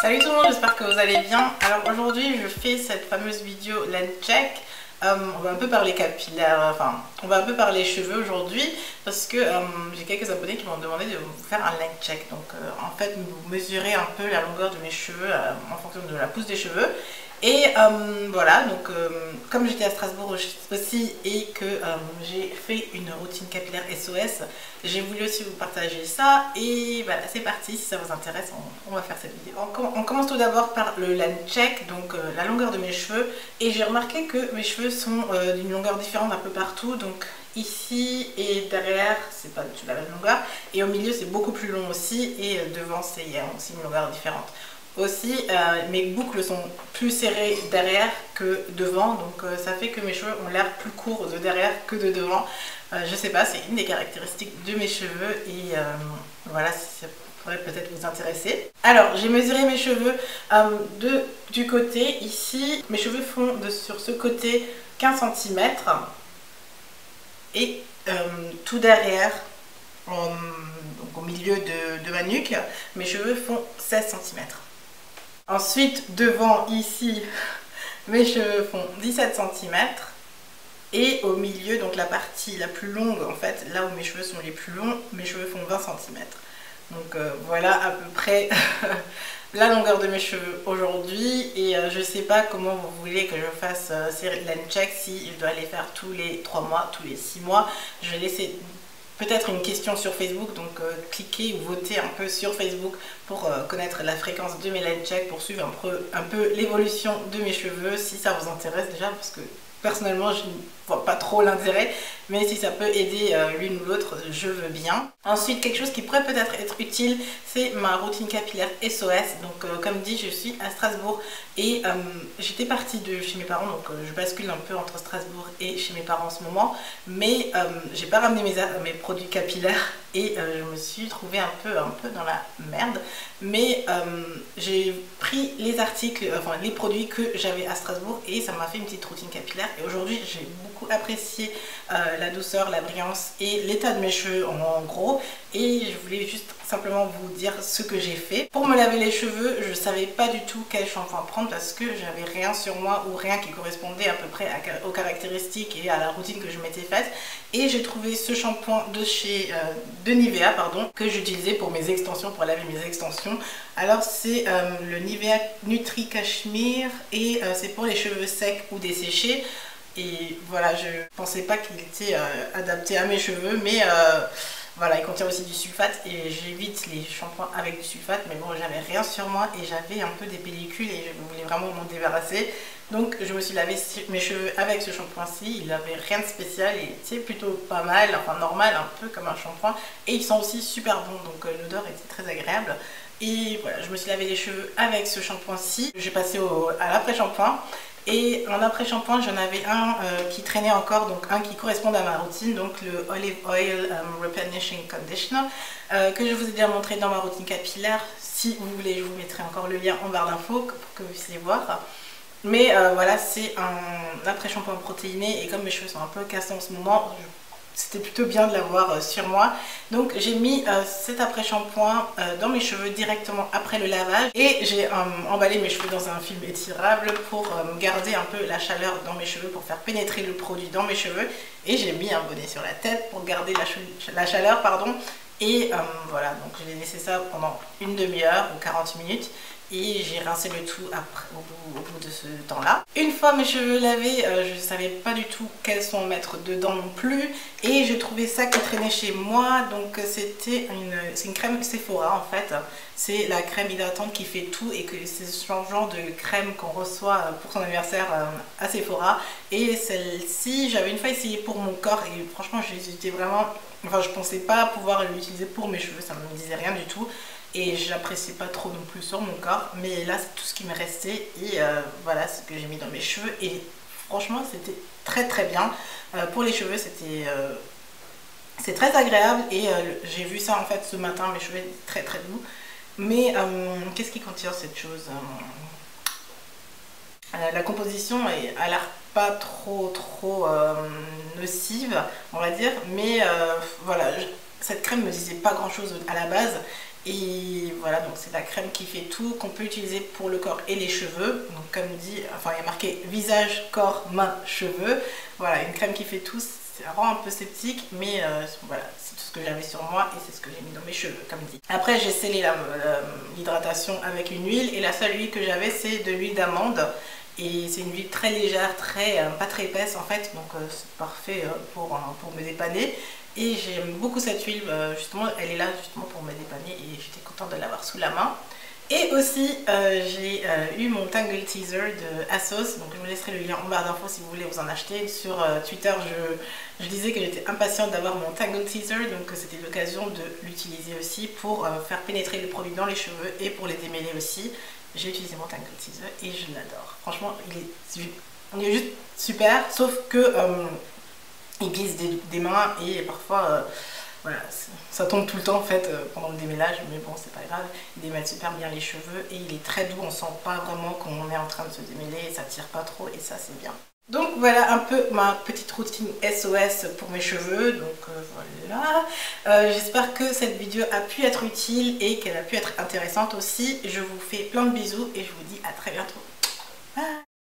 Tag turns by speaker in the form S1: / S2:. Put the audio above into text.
S1: Salut tout le monde, j'espère que vous allez bien. Alors aujourd'hui je fais cette fameuse vidéo lens check. On va un peu parler capillaire, enfin on va un peu parler cheveux aujourd'hui parce que j'ai quelques abonnés qui m'ont demandé de vous faire un lens check. Donc en fait vous mesurez un peu la longueur de mes cheveux en fonction de la pousse des cheveux. Et voilà, donc comme j'étais à Strasbourg aussi et que j'ai fait une routine capillaire SOS, j'ai voulu aussi vous partager ça. Et voilà, c'est parti, si ça vous intéresse, on va faire cette vidéo. On commence tout d'abord par le lens check, donc la longueur de mes cheveux. Et j'ai remarqué que mes cheveux sont d'une longueur différente un peu partout. Donc ici et derrière, c'est pas du tout la même longueur. Et au milieu, c'est beaucoup plus long aussi. Et devant, il y a aussi une longueur différente. Aussi, mes boucles sont plus serrées derrière que devant, donc ça fait que mes cheveux ont l'air plus courts de derrière que de devant. Je sais pas, c'est une des caractéristiques de mes cheveux et voilà, ça pourrait peut-être vous intéresser. Alors, j'ai mesuré mes cheveux du côté, ici, mes cheveux font sur ce côté 15 cm et tout derrière, donc au milieu de ma nuque, mes cheveux font 16 cm. Ensuite, devant ici, mes cheveux font 17 cm. Et au milieu, donc la partie la plus longue, en fait, là où mes cheveux sont les plus longs, mes cheveux font 20 cm. Donc voilà à peu près la longueur de mes cheveux aujourd'hui. Et je sais pas comment vous voulez que je fasse ces lens check, si je dois les faire tous les 3 mois, tous les 6 mois. Je vais laisser peut-être une question sur Facebook, donc cliquez ou votez un peu sur Facebook pour connaître la fréquence de mes lens check, pour suivre un peu l'évolution de mes cheveux, si ça vous intéresse déjà, parce que personnellement je ne vois pas trop l'intérêt, mais si ça peut aider l'une ou l'autre, je veux bien. Ensuite, quelque chose qui pourrait peut-être être utile, c'est ma routine capillaire SOS. Donc comme dit, je suis à Strasbourg et j'étais partie de chez mes parents, donc je bascule un peu entre Strasbourg et chez mes parents en ce moment, mais j'ai pas ramené mes produits capillaires et je me suis trouvée un peu dans la merde. Mais j'ai pris les articles, enfin les produits que j'avais à Strasbourg et ça m'a fait une petite routine capillaire. Et aujourd'hui, j'ai beaucoup apprécié la douceur, la brillance et l'état de mes cheveux en gros. Et je voulais juste simplement vous dire ce que j'ai fait. Pour me laver les cheveux, je savais pas du tout quel shampoing prendre parce que j'avais rien sur moi ou rien qui correspondait à peu près aux caractéristiques et à la routine que je m'étais faite. Et j'ai trouvé ce shampoing de Nivea, pardon, que j'utilisais pour mes extensions, pour laver mes extensions. Alors c'est le Nivea Nutri Cashmere et c'est pour les cheveux secs ou desséchés. Et voilà, je pensais pas qu'il était adapté à mes cheveux, mais voilà, il contient aussi du sulfate et j'évite les shampoings avec du sulfate. Mais bon, j'avais rien sur moi et j'avais un peu des pellicules et je voulais vraiment m'en débarrasser. Donc je me suis lavé mes cheveux avec ce shampoing-ci. Il n'avait rien de spécial et c'est plutôt pas mal, enfin normal, un peu comme un shampoing. Et ils sont aussi super bons, donc l'odeur était très agréable. Et voilà, je me suis lavé les cheveux avec ce shampoing-ci. J'ai passé à l'après-shampoing. Et en après-shampoing, j'en avais un qui traînait encore, donc un qui correspond à ma routine, donc le Olive Oil Replenishing Conditioner, que je vous ai déjà montré dans ma routine capillaire. Si vous voulez, je vous mettrai encore le lien en barre d'infos pour que vous puissiez voir. Mais voilà, c'est un après-shampoing protéiné et comme mes cheveux sont un peu cassés en ce moment, c'était plutôt bien de l'avoir sur moi. Donc j'ai mis cet après-shampoing dans mes cheveux directement après le lavage. Et j'ai emballé mes cheveux dans un film étirable pour garder un peu la chaleur dans mes cheveux, pour faire pénétrer le produit dans mes cheveux. Et j'ai mis un bonnet sur la tête pour garder la chaleur, pardon. Et voilà, donc j'ai laissé ça pendant une demi-heure ou 40 minutes. Et j'ai rincé le tout après, au bout de ce temps-là. Une fois mes cheveux lavés, je ne savais pas du tout quels son mettre dedans non plus. Et j'ai trouvé ça qui traînait chez moi. Donc c'est une crème Sephora en fait. C'est la crème hydratante qui fait tout et que c'est ce genre de crème qu'on reçoit pour son anniversaire à Sephora. Et celle-ci, j'avais une fois essayé pour mon corps et franchement j'hésitais vraiment. Enfin, je pensais pas pouvoir l'utiliser pour mes cheveux, ça ne me disait rien du tout. Et j'apprécie pas trop non plus sur mon corps, mais là c'est tout ce qui m'est resté et voilà ce que j'ai mis dans mes cheveux et franchement c'était très très bien. Pour les cheveux c'est très agréable et j'ai vu ça en fait ce matin, mes cheveux étaient très très doux. Mais qu'est-ce qui contient cette chose? La composition a l'air pas trop nocive on va dire, mais voilà, cette crème me disait pas grand chose à la base. Et voilà, donc c'est la crème qui fait tout, qu'on peut utiliser pour le corps et les cheveux. Donc comme dit, enfin il y a marqué visage, corps, mains, cheveux. Voilà, une crème qui fait tout, ça rend un peu sceptique, mais voilà, c'est tout ce que j'avais sur moi et c'est ce que j'ai mis dans mes cheveux, comme dit. Après j'ai scellé l'hydratation avec une huile et la seule huile que j'avais c'est de l'huile d'amande. Et c'est une huile très légère, pas très épaisse en fait, donc c'est parfait pour me dépanner. Et j'aime beaucoup cette huile, justement, elle est là justement pour me dépanner et j'étais contente de l'avoir sous la main. Et aussi, j'ai eu mon Tangle Teaser de ASOS, donc je vous laisserai le lien en barre d'infos si vous voulez vous en acheter. Sur Twitter, je disais que j'étais impatiente d'avoir mon Tangle Teaser, donc c'était l'occasion de l'utiliser aussi pour faire pénétrer le produit dans les cheveux et pour les démêler aussi. J'ai utilisé mon Tangle Teaser et je l'adore. Franchement, il est juste super, sauf que il glisse des mains et parfois voilà, ça tombe tout le temps en fait pendant le démêlage, mais bon c'est pas grave, il démêle super bien les cheveux et il est très doux, on sent pas vraiment qu'on est en train de se démêler et ça tire pas trop et ça c'est bien. Donc voilà un peu ma petite routine SOS pour mes cheveux, donc voilà. J'espère que cette vidéo a pu être utile et qu'elle a pu être intéressante aussi. Je vous fais plein de bisous et je vous dis à très bientôt. Bye.